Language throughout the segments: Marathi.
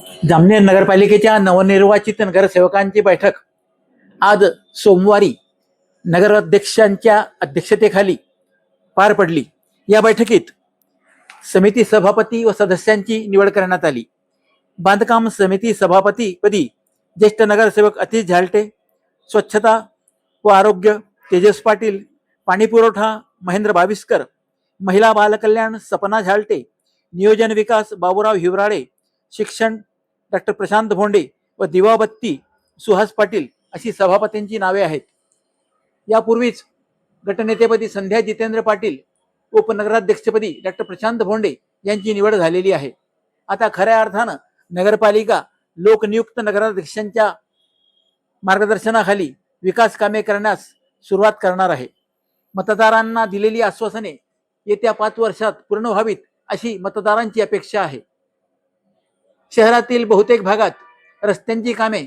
जामनेर नगरपालिकेच्या नवनिर्वाचित नगरसेवकांची बैठक आज सोमवारी नगराध्यक्षांच्या अध्यक्षतेखाली पार पडली। या बैठकीत समिती सभापती व सदस्यांची निवड करण्यात आली। बांधकाम समिती सभापतीपदी ज्येष्ठ नगरसेवक अतिश झालटे, स्वच्छता व आरोग्य तेजस पाटील, पाणी पुरवठा महेंद्र बाविस्कर, महिला बालकल्याण सपना झालटे, नियोजन विकास बाबूराव हिवराळे, शिक्षण डॉक्टर प्रशांत भोंडे व दिवाबत्ती सुहास पाटील अशी सभापतींची नावे आहेत। यापूर्वीच गटनेतेपदी संध्या जितेंद्र पाटील, उपनगराध्यक्षपदी डॉक्टर प्रशांत भोंडे यांची निवड झालेली आहे। आता खऱ्या अर्थानं नगरपालिका लोकनियुक्त नगराध्यक्षांच्या मार्गदर्शनाखाली विकास कामे करण्यास सुरुवात करणार आहे। मतदारांना दिलेली आश्वासने येत्या 5 वर्षात पूर्ण व्हावीत अशी मतदारांची अपेक्षा आहे। शहरातील बहुतेक भागात रस्त्यांची कामे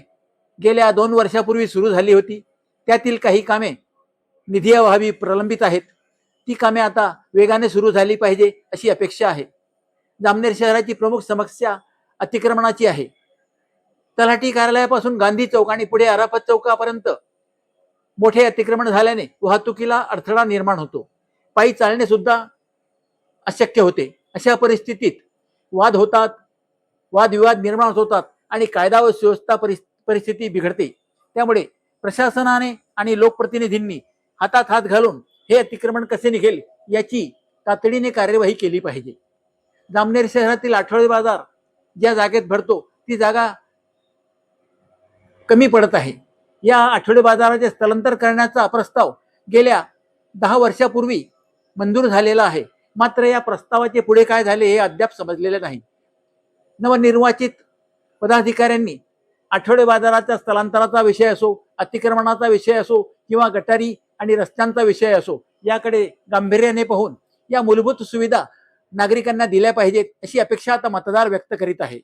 गेल्या 2 वर्षापूर्वी सुरू झाली होती। त्यातील काही कामे निधीअभावी प्रलंबित आहेत। ती कामे आता वेगाने सुरू झाली पाहिजे अशी अपेक्षा आहे। जामनेर शहराची प्रमुख समस्या अतिक्रमणाची आहे। तलाठी कार्यालयापासून गांधी चौक आणि पुढे अराफत चौकापर्यंत मोठे अतिक्रमण झाल्याने वाहतुकीला अडथळा निर्माण होतो। पायी चालणे सुद्धा अशक्य होते। अशा परिस्थितीत वाद होतात, वादविवाद निर्माण होतात आणि कायदा व सुव्यवस्था परिस्थिती बिघडते। त्यामुळे प्रशासनाने आणि लोकप्रतिनिधींनी हातात हात घालून हे अतिक्रमण कसे निघेल याची तातडीने कार्यवाही केली पाहिजे। जामनेर शहरातील आठवडे बाजार ज्या जागेत भरतो ती जागा कमी पडत आहे। या आठवडे बाजाराचे स्थलांतर करण्याचा प्रस्ताव गेल्या 10 वर्षापूर्वी मंजूर झालेला आहे। मात्र या प्रस्तावाचे पुढे काय झाले हे अद्याप समजलेले नाही। नवनिर्वाचित पदाधिकाऱ्यांनी आठवडे बाजाराच्या स्थलांतराचा विषय असो, अतिक्रमणाचा विषय असो किंवा गटारी आणि रस्त्यांचा विषय असो याकडे गांभीर्याने पाहून या मूलभूत सुविधा नागरिकांना दिल्या पाहिजेत अशी अपेक्षा आता मतदार व्यक्त करीत आहे।